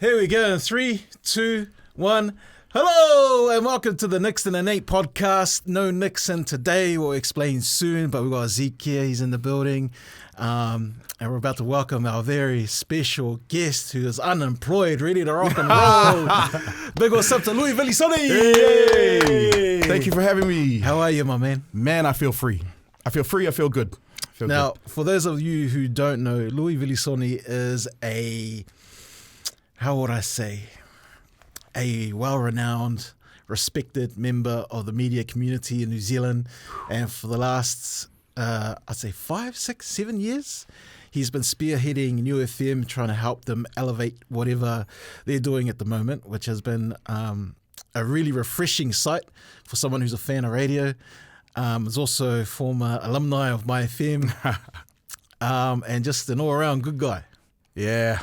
Here we go in 3, 2, 1. Hello and welcome to the Nickson and Nate podcast. No Nickson today, we'll explain soon, but we've got Zeke here, he's in the building. And we're about to welcome our very special guest who is unemployed, ready to rock and roll. Big what's up to Louie V. Hey! Thank you for having me. How are you, my man? Man, I feel free. I feel good. Now, for those of you who don't know, Louie V. is a well-renowned, respected member of the media community in New Zealand. And for the last, I'd say 5, 6, 7 years, he's been spearheading Niu FM, trying to help them elevate whatever they're doing at the moment, which has been a really refreshing sight for someone who's a fan of radio. He's also a former alumni of Mai FM and just an all-around good guy. Yeah.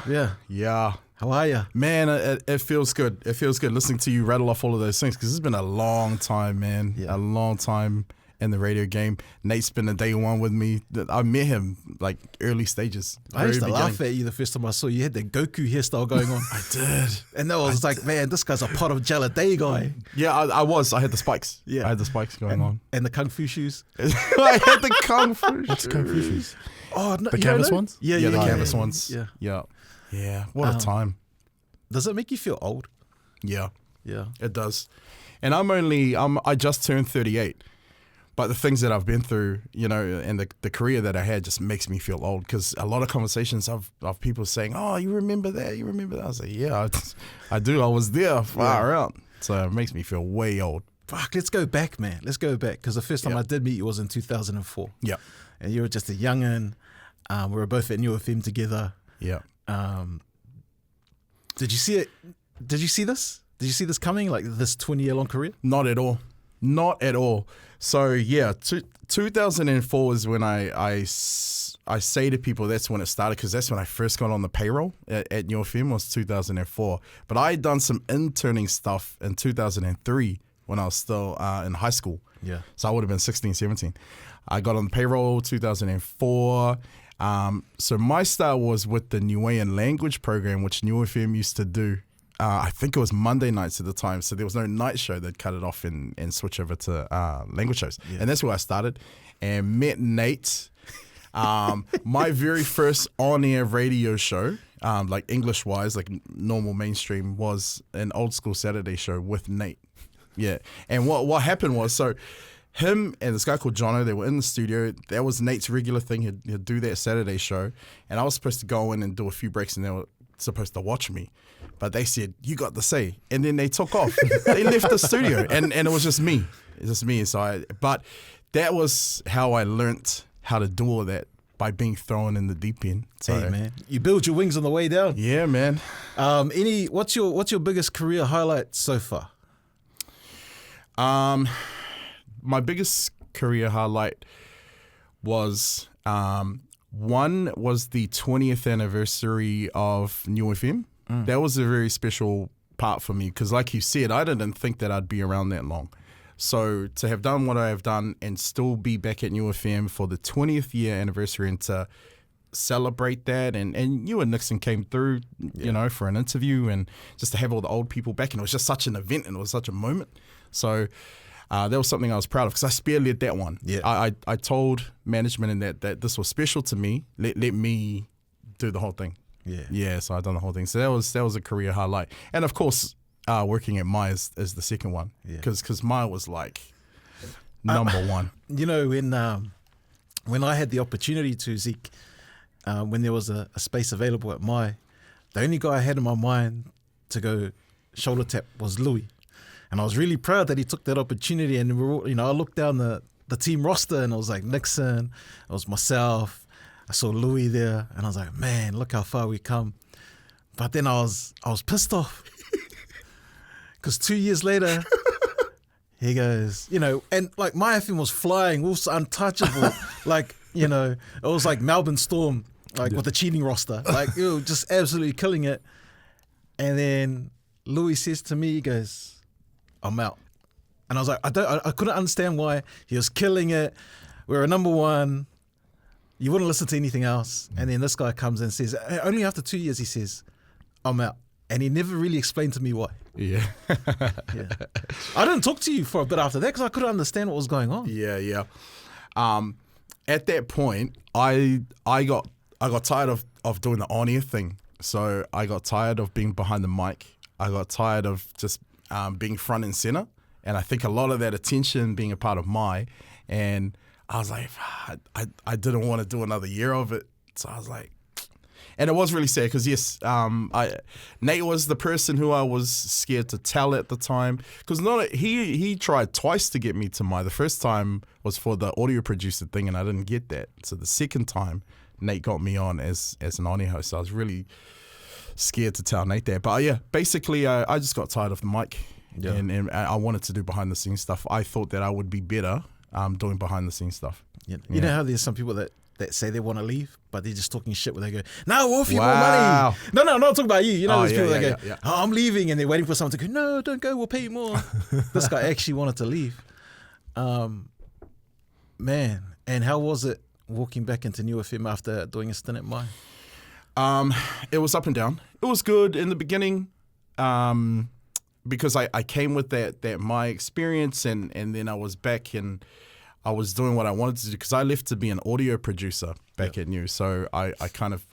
How are you? Man, it feels good. It feels good listening to you rattle off all of those things because it's been a long time, man. Yeah. A long time in the radio game. Nate's been a day one with me. I met him like early stages. I used to laugh at you the first time I saw you. You had the Goku hairstyle going on. I did. And I was like, man, this guy's a pot of gel a day guy. Yeah, I was. I had the spikes. Yeah. I had the spikes going on. And the Kung Fu shoes. I had the Kung Fu shoes. What's the Kung Fu shoes? Oh, no, the canvas ones? Yeah, the canvas ones. Yeah. Yeah, what a time. Does it make you feel old? Yeah, it does. And I just turned 38. But the things that I've been through, and the career that I had just makes me feel old because a lot of conversations of people saying, oh, you remember that? I was like, yeah, I do. I was there far out. So it makes me feel way old. Fuck, let's go back, man. Let's go back because the first time I did meet you was in 2004. Yeah. And you were just a young'un. We were both at Niu FM together. Yeah. Did you see it? Did you see this? Did you see this coming? Like this 20-year-long career? Not at all. So yeah, 2004 is when I say to people that's when it started because that's when I first got on the payroll at Niu FM was 2004. But I had done some interning stuff in 2003 when I was still in high school. Yeah. So I would have been 16, 17. I got on the payroll 2004. So my start was with the Niuean language program, which Niu FM used to do. I think it was Monday nights at the time, so there was no night show. They'd cut it off and switch over to language shows. Yeah. And that's where I started and met Nate. My very first on-air radio show, like English-wise, like normal mainstream, was an old school Saturday show with Nate. Yeah. And what happened was, so him and this guy called Jono, they were in the studio. That was Nate's regular thing. He'd do that Saturday show. And I was supposed to go in and do a few breaks, and they were supposed to watch me. But they said, you got the say. And then they took off. They left the studio. And it was just me. It's just me. But that was how I learnt how to do all that, by being thrown in the deep end. So, hey, man. You build your wings on the way down. Yeah, man. What's your biggest career highlight so far? My biggest career highlight was one was the 20th anniversary of Niu FM. That was a very special part for me because, like you said, I didn't think that I'd be around that long. So to have done what I have done and still be back at Niu FM for the 20th year anniversary and to celebrate that, and you and Nickson came through, for an interview and just to have all the old people back, and it was just such an event and it was such a moment. So that was something I was proud of because I spearled that one. Yeah. I told management in that this was special to me. Let me do the whole thing. Yeah. So I done the whole thing. So that was a career highlight, and of course, working at Mai is the second one because Mai was like number one. When I had the opportunity to, Zeke, when there was a space available at Mai, the only guy I had in my mind to go shoulder tap was Louie. And I was really proud that he took that opportunity. And we were, I looked down the team roster and I was like, Nickson, it was myself. I saw Louie there and I was like, man, look how far we come. But then I was pissed off because 2 years later, he goes, and like Mai FM was flying, we was untouchable. It was like Melbourne Storm, with the cheating roster, just absolutely killing it. And then Louie says to me, he goes, I'm out. And I was like, I couldn't understand why. He was killing it. We were number one. You wouldn't listen to anything else. And then this guy comes and says, only after 2 years, he says, I'm out. And he never really explained to me why. Yeah. Yeah. I didn't talk to you for a bit after that because I couldn't understand what was going on. Yeah. At that point, I got tired of doing the on-air thing. So I got tired of being behind the mic. I got tired of just being front and center. And I think a lot of that attention being a part of Mai. And I was like, I didn't want to do another year of it. So I was like, and it was really sad because, yes, Nate was the person who I was scared to tell at the time. Because he tried twice to get me to Mai. The first time was for the audio producer thing, and I didn't get that. So the second time, Nate got me on as an on-air host. So I was really scared to tell Nate that. But yeah, basically, I just got tired of the mic. Yeah. And I wanted to do behind-the-scenes stuff. I thought that I would be better doing behind-the-scenes stuff. Yeah. You know how there's some people that say they want to leave, but they're just talking shit when they go, no, we'll offer you more money. No, I'm not talking about you. You know, there's people that go, oh, I'm leaving, and they're waiting for someone to go, no, don't go, we'll pay you more. This guy actually wanted to leave. Man, and how was it walking back into Niu FM after doing a stint at Mai? It was up and down. It was good in the beginning because I came with that Mai experience, and then I was back and I was doing what I wanted to do because I left to be an audio producer back at Niu. So I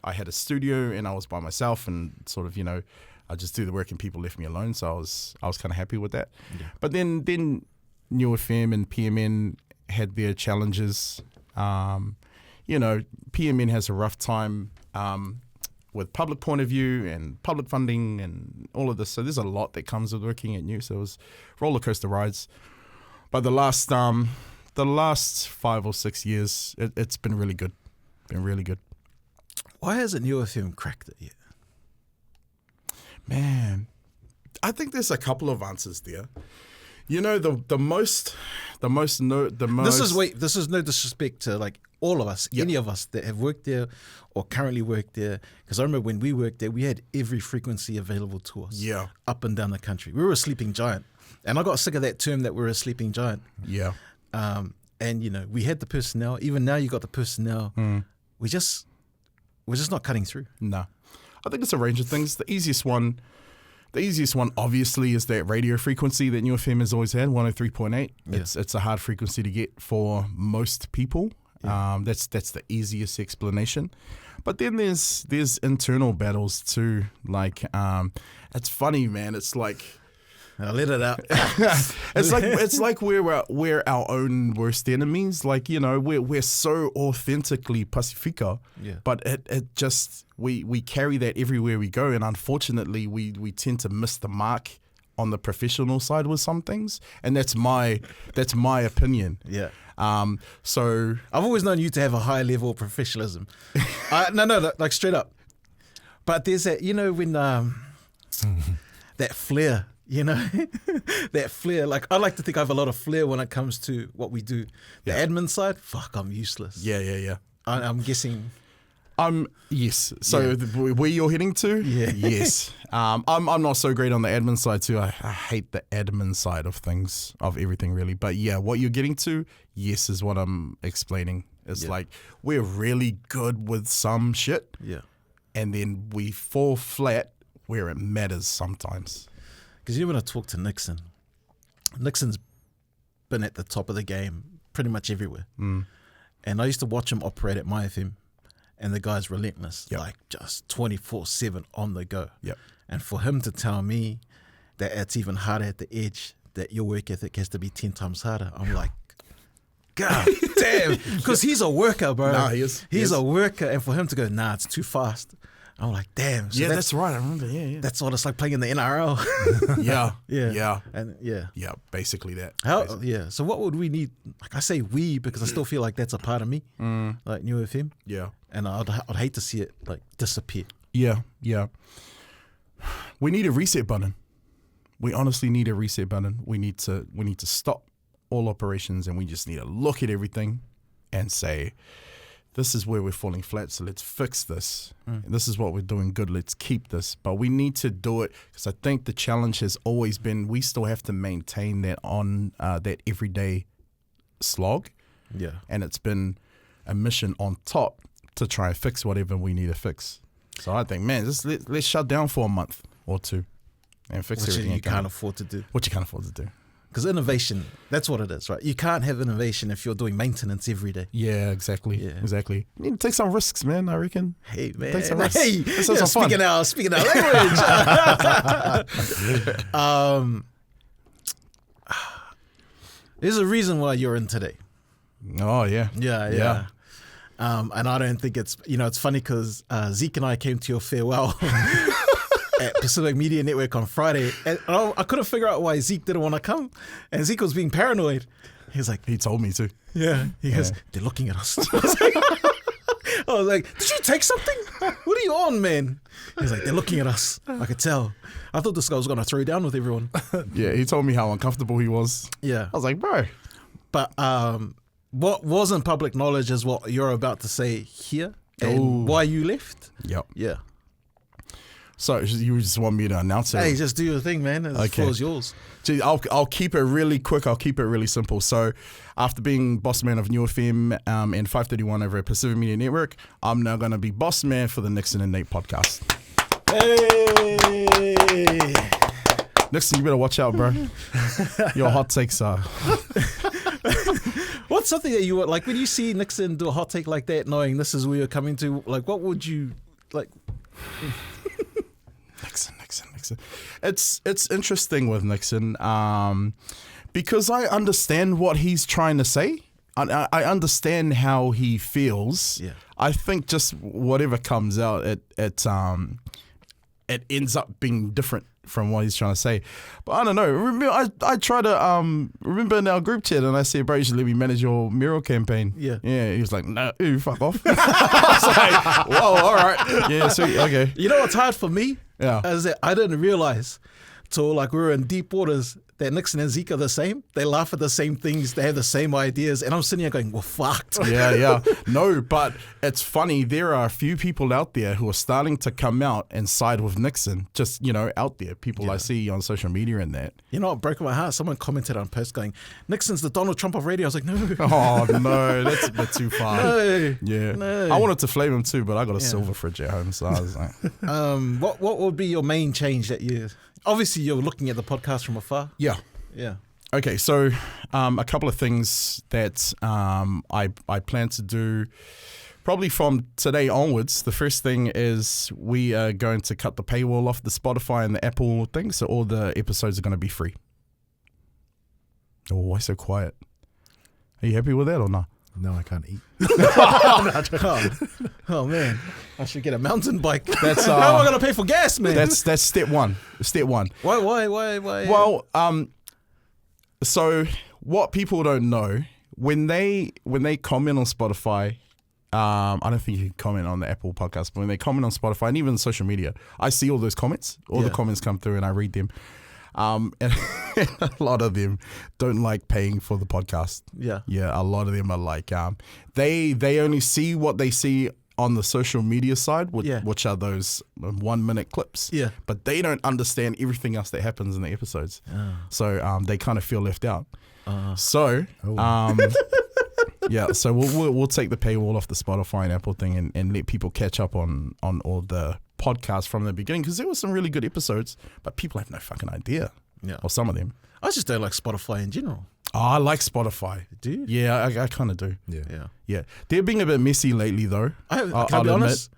had a studio and I was by myself and sort of, I just do the work and people left me alone. So I was kind of happy with that. Yeah. But then Niu FM and PMN had their challenges. PMN has a rough time with public point of view and public funding and all of this. So there's a lot that comes with working at Niu. So it was roller coaster rides. But the last 5 or 6 years, it's been really good. Why hasn't Niu FM cracked it yet? Man, I think there's a couple of answers there. The most. This is no disrespect to like all of us, any of us that have worked there or currently work there. Because I remember when we worked there, we had every frequency available to us. Yeah. Up and down the country, we were a sleeping giant, and I got sick of that term that we're a sleeping giant. Yeah. And we had the personnel. Even now, you got the personnel. We're just not cutting through. No, I think it's a range of things. The easiest one, obviously, is that radio frequency that Niu FM has always had, 103.8. Yeah. It's a hard frequency to get for most people. Yeah. That's the easiest explanation. But then there's internal battles too. Like, it's funny, man. It's like. I'll let it out. It's like we're our own worst enemies. Like, we're so authentically Pacifica, but it just we carry that everywhere we go, and unfortunately we tend to miss the mark on the professional side with some things, and that's my opinion. Yeah. So I've always known you to have a high level of professionalism. Like straight up. But there's that, when that flair. That flair. Like, I like to think I have a lot of flair when it comes to what we do. The admin side, I'm useless. Yeah. I'm guessing. Yes. So where you're heading to? Yeah. Yes. I'm not so great on the admin side too. I hate the admin side of things, of everything really. But yeah, what you're getting to, yes, is what I'm explaining. It's like we're really good with some shit. Yeah. And then we fall flat where it matters sometimes. Because when I talk to Nickson, Nickson's been at the top of the game pretty much everywhere. And I used to watch him operate at Mai FM, and the guy's relentless, like just 24/7 on the go. Yep. And for him to tell me that it's even harder at the edge, that your work ethic has to be 10 times harder, I'm like, God damn, because he's a worker, bro. Nah, he is. He's a worker, and for him to go, nah, it's too fast. I'm like, damn. So that's right. I remember. Yeah. That's what it's like playing in the NRL. Yeah. Basically that. So what would we need? Like I say we because I still feel like that's a part of me, like Niu FM. Yeah. And I'd hate to see it like disappear. Yeah. We need a reset button. We honestly need a reset button. We need to stop all operations, and we just need to look at everything and say, this is where we're falling flat, so let's fix this. This is what we're doing good, let's keep this. But we need to do it because I think the challenge has always been we still have to maintain that on that everyday slog. Yeah. And it's been a mission on top to try and fix whatever we need to fix. So I think, man, let's shut down for a month. or two, and fix Which everything you can't afford to do. What you can't afford to do. Because innovation, that's what it is, right? You can't have innovation if you're doing maintenance every day. Yeah, exactly. Yeah. Exactly. You need to take some risks, man, I reckon. Hey, man. Take some risks. Hey, Let's yeah, have some fun. speaking our language. There's a reason why you're in today. Oh, yeah. Yeah. And I don't think it's, it's funny because Zeke and I came to your farewell at Pacific Media Network on Friday. And I couldn't figure out why Zeke didn't want to come. And Zeke was being paranoid. He was like, He told me to. yeah. He goes, they're looking at us. I was like, did you take something? What are you on, man? He's like, they're looking at us. I could tell. I thought this guy was going to throw down with everyone. Yeah, he told me how uncomfortable he was. Yeah. I was like, bro. But what wasn't public knowledge is what you're about to say here and why you left. Yep. Yeah. So you just want me to announce it? Hey, just do your thing, man. The floor is yours. Gee, I'll keep it really quick. I'll keep it really simple. So after being boss man of Niu FM and 531 over at Pacific Media Network, I'm now going to be boss man for the Nickson and Nate podcast. Hey! Nickson, you better watch out, bro. Your hot takes are... What's something that you would, like, when you see Nickson do a hot take like that, knowing this is where you're coming to, like, what would you, like... Nickson. It's interesting with Nickson because I understand what he's trying to say. I understand how he feels. Yeah. I think just whatever comes out, it ends up being different from what he's trying to say. But I don't know. Remember, I try to remember in our group chat, and I said, bro, you should let me manage your mural campaign. Yeah. He was like, no, fuck off. I was like, whoa, all right. Yeah, sweet, okay. You know what's hard for me? Yeah. Is that I didn't realize till like we were in deep waters that Nickson and Zeke are the same. They laugh at the same things. They have the same ideas. And I'm sitting here going, we're fucked. Yeah. No, but it's funny. There are a few people out there who are starting to come out and side with Nickson. Just, out there. People I see on social media and that. You know what broke my heart? Someone commented on post going, Nickson's the Donald Trump of radio. I was like, no. Oh, no. That's a bit too far. No. Yeah. No. I wanted to flame him too, but I got a silver fridge at home. So I was like... What would be your main change that you... Obviously, you're looking at the podcast from afar. Yeah. Okay, so a couple of things that I plan to do probably from today onwards. The first thing is we are going to cut the paywall off the Spotify and the Apple thing, so all the episodes are going to be free. Oh, why so quiet? Are you happy with that or not? No, I can't eat. Oh man, I should get a mountain bike. That's how am I gonna pay for gas, man? That's step one. Why? Well, so what people don't know when they comment on Spotify, I don't think you can comment on the Apple podcast, but when they comment on Spotify and even social media, I see all those comments. All the comments come through and I read them. And a lot of them don't like paying for the podcast. Yeah. A lot of them are like, they only see what they see on the social media side, which are those 1 minute clips. Yeah. But they don't understand everything else that happens in the episodes. So they kind of feel left out. So we'll take the paywall off the Spotify and Apple thing and let people catch up on all the podcasts from the beginning, because there were some really good episodes, but people have no fucking idea. Yeah. Or some of them. I just don't like Spotify in general. Oh, I like Spotify. Do you? Yeah, I kind of do. Yeah. They're being a bit messy lately, though. Can I be honest?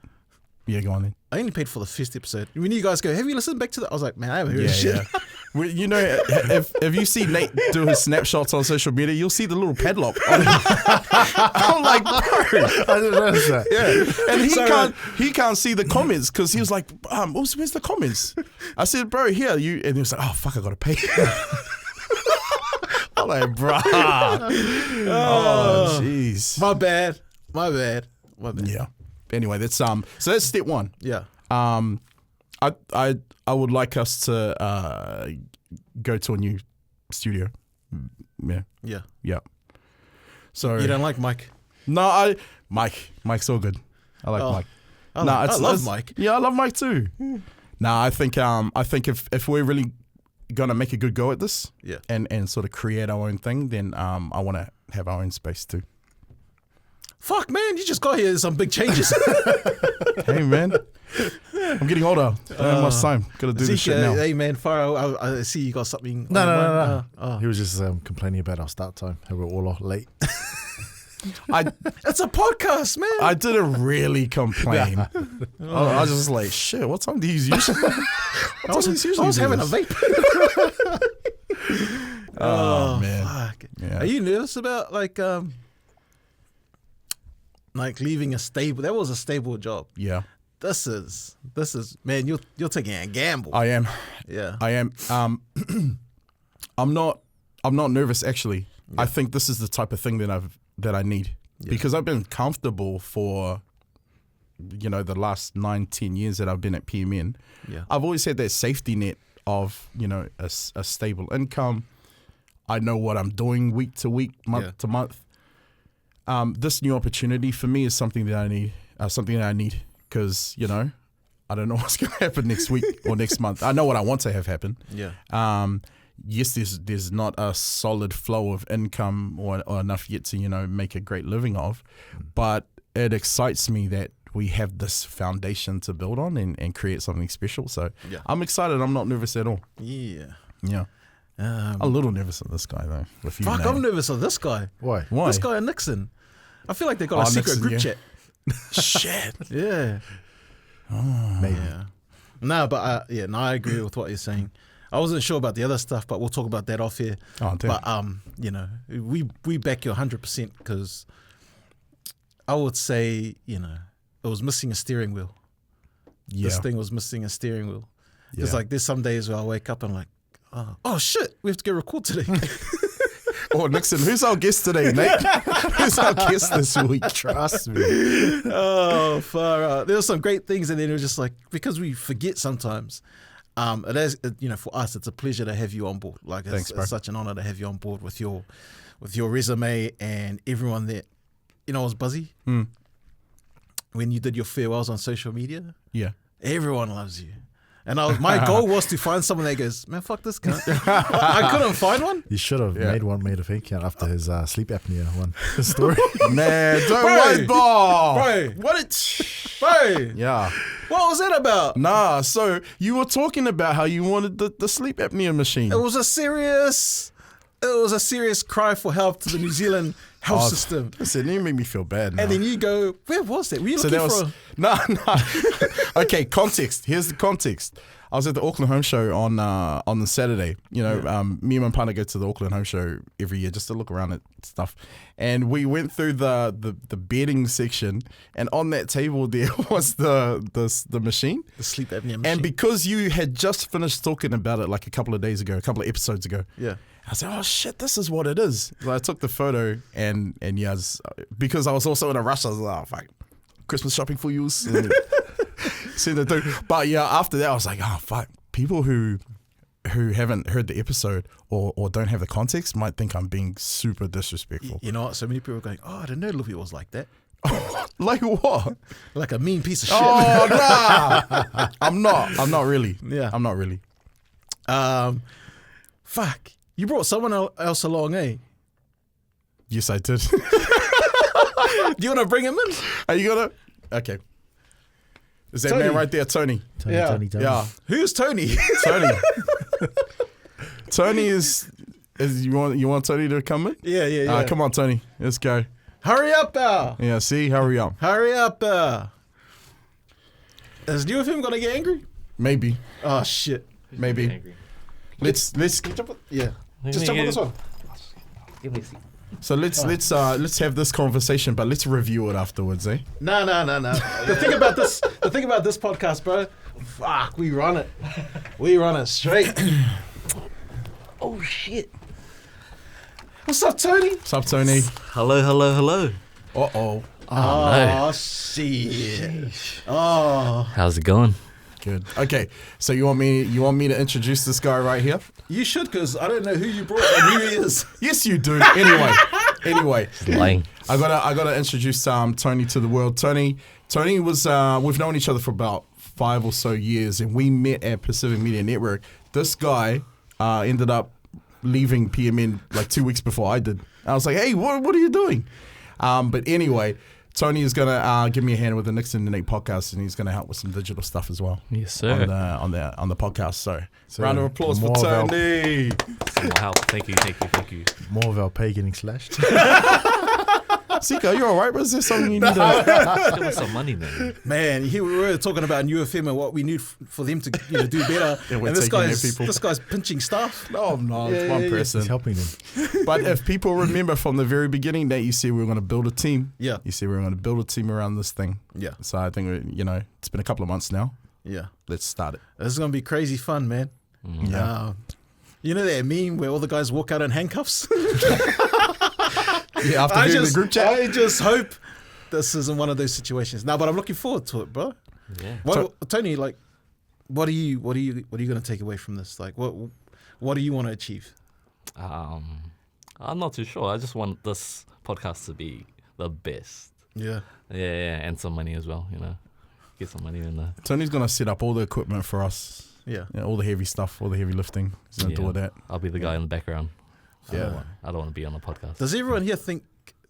Yeah, go on then. I only paid for the first episode. When you guys go, have you listened back to that? I was like, man, I haven't heard shit. Yeah. Well, if you see Nate do his snapshots on social media, you'll see the little padlock. I'm like, bro, I didn't notice that. Yeah, and he can't see the comments because he was like, where's the comments? I said, bro, here and he was like, oh fuck, I gotta pay. I'm like, bro. Oh, jeez. My bad. Yeah. Anyway, that's so that's step one. Yeah. I would like us to go to a new studio. Yeah. So You don't like Mike? No, Mike's all good. I like Mike. I love Mike. Yeah, I love Mike too. I think if we're really gonna make a good go at this, and sort of create our own thing, then I want to have our own space too. fuck, man, you just got here. There's some big changes. Hey, man. I'm getting older. I don't have much time. Got to do this shit now. Hey, man, Faro, I see you got something. No. He was just complaining about our start time. How we're all late. It's a podcast, man. I didn't really complain. I was just like, shit, what time do you usually? I was having a vape. Oh, man. Fuck. Yeah. Are you nervous about like leaving a stable? That was a stable job. Yeah. This is man. You're taking a gamble. I am. Yeah. I am. I'm not nervous actually. Yeah. I think this is the type of thing that I need because I've been comfortable for the last 9-10 years that I've been at PMN. Yeah. I've always had that safety net of a stable income. I know what I'm doing week to week, month to month. This new opportunity for me is something that I need. Because I don't know what's going to happen next week or next month. I know what I want to have happen. Yeah. Yes, there's not a solid flow of income or enough yet to make a great living of, but it excites me that we have this foundation to build on and create something special. So I'm excited. I'm not nervous at all. Yeah. Yeah. I'm a little nervous of this guy though. With you, fuck, I'm nervous of this guy. Why? This guy and Nickson. I feel like they got a secret Nickson, group chat. Shit. Yeah. Maybe. Yeah. No, but I agree with what you're saying. I wasn't sure about the other stuff, but we'll talk about that off here. Oh, damn. But we back you 100% because I would say it was missing a steering wheel. Yeah. This thing was missing a steering wheel. Because Yeah. like there's some days where I wake up and I'm like, oh shit, we have to get record today. Oh, Nickson, who's our guest today, Nate? Who's our guest this week? Trust me. Oh, far out. There were some great things, and then it was just like because we forget sometimes. It is, for us, it's a pleasure to have you on board. Like Thanks, bro. It's such an honor to have you on board with your resume and everyone that was buzzy when you did your farewells on social media. Yeah. Everyone loves you. And my goal was to find someone that goes, man, fuck this cunt. I couldn't find one. You should have made a fake account after his sleep apnea one. His story. Man, don't worry, bro. Bro, Yeah. what was that about? Nah, so you were talking about how you wanted the sleep apnea machine. It was a serious cry for help to the New Zealand health system. Listen, you make me feel bad now. And then you go, where was that? Were you looking for No. Okay, context. Here's the context. I was at the Auckland Home Show on the Saturday. Me and my partner go to the Auckland Home Show every year just to look around at stuff. And we went through the bedding section, and on that table there was the machine. the sleep apnea machine? And because you had just finished talking about it like a couple of episodes ago. Yeah. I said, oh shit, this is what it is. So I took the photo and because I was also in a rush, I was like, oh fuck, Christmas shopping for you. Send it through. But yeah, after that I was like, oh fuck, people who haven't heard the episode or don't have the context might think I'm being super disrespectful. You know what? So many people are going, oh, I didn't know Louie was like that. Like what? Like a mean piece of shit. Oh nah. I'm not really. Yeah. I'm not really. Fuck. You brought someone else along, eh? Yes, I did. Do you want to bring him in? Are you gonna? Okay. Is that Tony. man right there, Tony? Tony. Yeah. Who's Tony? Tony. Tony is you want Tony to come in? Yeah. Come on, Tony. Let's go. Hurry up, Yeah, see? Hurry up. Hurry up, Is NewFM gonna get angry? Maybe. Oh shit. Maybe. Let's Yeah. Just jump on this one. Give me a seat. so let's have this conversation, but let's review it afterwards, eh? No. The thing about this podcast, bro, fuck, we run it. We run it straight. Oh shit. What's up, Tony? What's up, Tony? Hello. Uh-oh. Oh, shit. Oh. How's it going? Good. Okay, so you want me to introduce this guy right here? You should, because I don't know who you brought and who he is. Yes, you do. Anyway, Lying. I gotta introduce Tony to the world. Tony was we've known each other for about 5 or so years, and we met at Pacific Media Network. This guy ended up leaving PMN like 2 weeks before I did. I was like, hey, what are you doing? But anyway, Tony is gonna give me a hand with the Nickson and Nate podcast, and he's gonna help with some digital stuff as well. Yes, sir. On the podcast. So So round of applause for more of our- Tony. Some more help. Thank you. More of our pay getting slashed. Sika, you all right? Was there something you need? Let's give us some money, man. Man, here we were talking about Niu FM and what we need for them to do better. Yeah, we're and this taking their people. this guy's pinching staff. No, it's one person. He's helping them. But if people remember from the very beginning that you said we were going to build a team. Yeah. You said we were going to build a team around this thing. Yeah, So I think, it's been a couple of months now. yeah. Let's start it. This is gonna be crazy fun, man. Yeah. You know that meme where all the guys walk out in handcuffs? Yeah, after hearing the group chat. I just hope this isn't one of those situations. Now, but I'm looking forward to it, bro. Yeah. Tony, like, what are you gonna take away from this? Like, what do you want to achieve? I'm not too sure. I just want this podcast to be the best. Yeah. Yeah, and some money as well. Get some money in there. Tony's going to set up all the equipment for us. Yeah. Yeah, all the heavy stuff, all the heavy lifting. He's going to do all that. I'll be the guy in the background. Yeah. I don't want to be on the podcast. Does everyone here think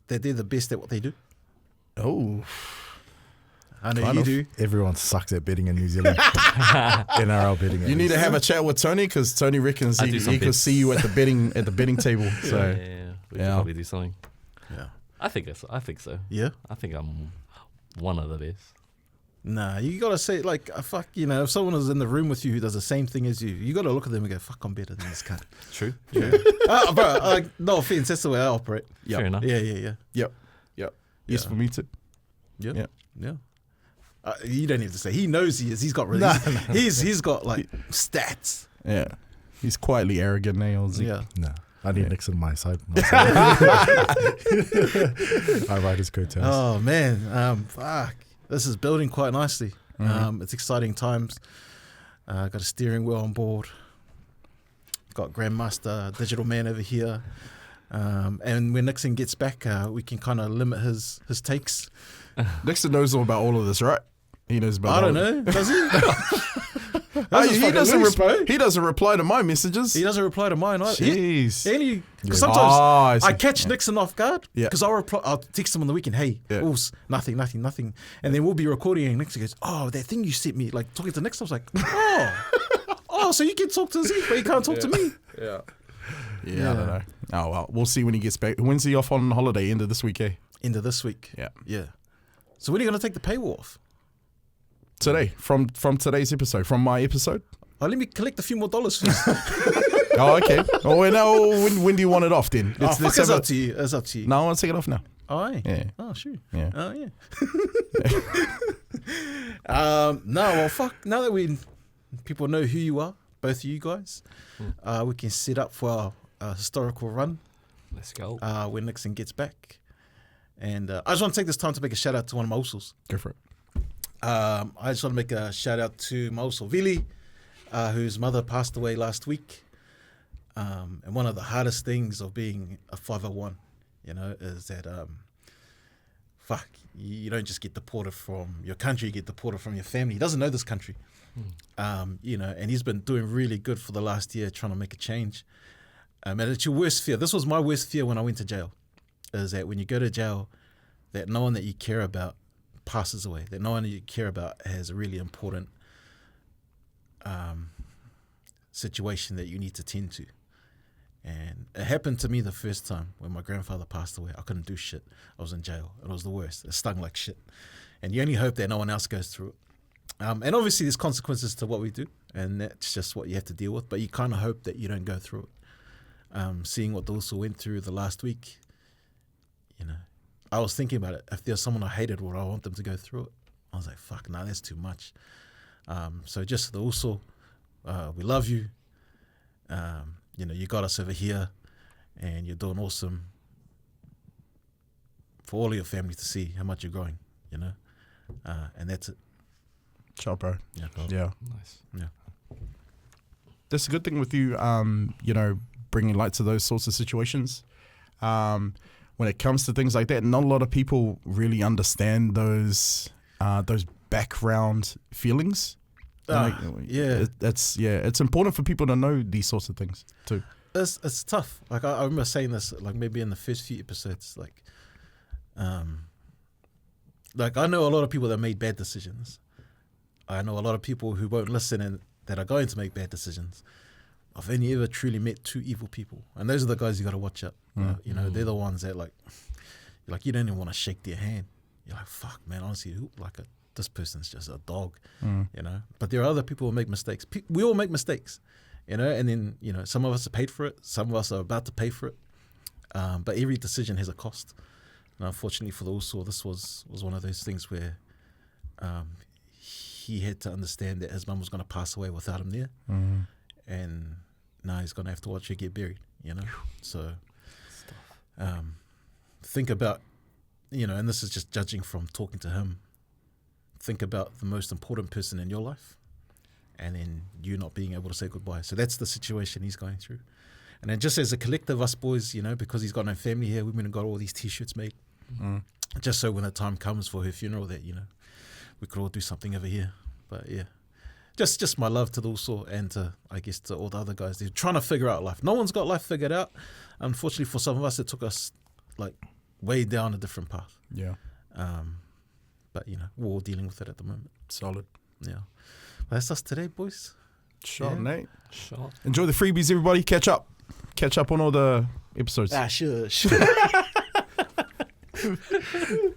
that they're the best at what they do? Oh. I know Kind you of. do. Everyone sucks at betting in New Zealand. NRL betting. You need to have a chat with Tony because Tony reckons I he do some could bets. see you at the betting table. So yeah. We should probably do something. Yeah. I think so. Yeah. I think I'm one of the best. Nah, you gotta say like, fuck. If someone is in the room with you who does the same thing as you gotta look at them and go, fuck, I'm better than this cunt. True. Bro, no offense, that's the way I operate. Yep. Fair enough. Yeah. Yep. Yes, Yeah. for me too. Yeah. Yeah. You don't have to say. He knows he is. He's got he's got like stats. Yeah. He's quietly arrogant now. Yeah. No. I need Nickson on my side. I ride his coattails. Oh man. Fuck. This is building quite nicely. It's exciting times. Got a steering wheel on board. Got Grandmaster Digital Man over here. And when Nickson gets back, we can kind of limit his takes. Nickson knows all about all of this, right? He knows about. I don't know. Does he? He doesn't reply to my messages. He doesn't reply to mine. Jeez. Because sometimes I I catch Nickson off guard. Yeah. Because I'll text him on the weekend, hey, nothing. And then we'll be recording and Nickson goes, oh, that thing you sent me, like talking to Nickson. I was like, oh, so you can talk to Zeke, but you can't talk to me. Yeah, I don't know. Oh, well, we'll see when he gets back. When's he off on holiday? End of this week, eh? End of this week. Yeah. Yeah. So when are you going to take the paywall off? Today, from today's episode, from my episode. Oh, let me collect a few more dollars first. Oh, okay. Oh, well, now, when do you want it off then? It's up to you. It's up to you. No, I want to take it off now. Oh, aye. Yeah. Oh, sure. Yeah. Oh, yeah. No, well, fuck. Now that people know who you are, both of you guys, we can set up for our historical run Let's go. when Nickson gets back. And I just want to take this time to make a shout out to one of my usos. Go for it. I just want to make a shout out to my uso Vili, whose mother passed away last week. And one of the hardest things of being a 501, is that you don't just get deported from your country, you get deported from your family. He doesn't know this country. And he's been doing really good for the last year trying to make a change. And it's your worst fear. This was my worst fear when I went to jail, is that when you go to jail, that no one that you care about passes away, that no one that you care about has a really important situation that you need to tend to. And it happened to me the first time when my grandfather passed away. I couldn't do shit. I was in jail. It was the worst. It stung like shit. And you only hope that no one else goes through it. And obviously there's consequences to what we do, and that's just what you have to deal with, but you kind of hope that you don't go through it. Seeing what Dulce went through the last week, I was thinking about it. If there's someone I hated, would I want them to go through it? I was like, fuck, no, that's too much. So just the Uso, we love you. You got us over here, and you're doing awesome for all of your family to see how much you're growing, and that's it. Ciao, bro. Yeah. Yeah. Nice. Yeah. That's a good thing with you, bringing light to those sorts of situations. When it comes to things like that, not a lot of people really understand those background feelings. It's important for people to know these sorts of things too. It's tough. Like I remember saying this, like maybe in the first few episodes, like, like I know a lot of people that made bad decisions. I know a lot of people who won't listen and that are going to make bad decisions. I've only ever truly met 2 evil people, and those are the guys you got to watch out. You know, they're the ones that like you don't even want to shake their hand. You're like, fuck, man, honestly, this person's just a dog, you know. But there are other people who make mistakes. We all make mistakes, you know, and then, you know, some of us are paid for it, some of us are about to pay for it. But every decision has a cost. And unfortunately for the Uso, this was one of those things where he had to understand that his mum was going to pass away without him there. And now he's going to have to watch her get buried, you know. So think about, you know, and this is just judging from talking to him, think about the most important person in your life and then you not being able to say goodbye. So that's the situation he's going through. And then just as a collective, us boys, you know, because he's got no family here, we went and got all these T-shirts made. Just so when the time comes for her funeral that, you know, we could all do something over here. But yeah, just my love to the Uso and to, I guess, to all the other guys. They're trying to figure out life. No one's got life figured out. Unfortunately for some of us, it took us like way down a different path. Yeah. But, you know, we're all dealing with it at the moment. Solid. Yeah. But that's us today, boys. Shot, Nate. Shot. Enjoy the freebies, everybody. Catch up on all the episodes. Sure.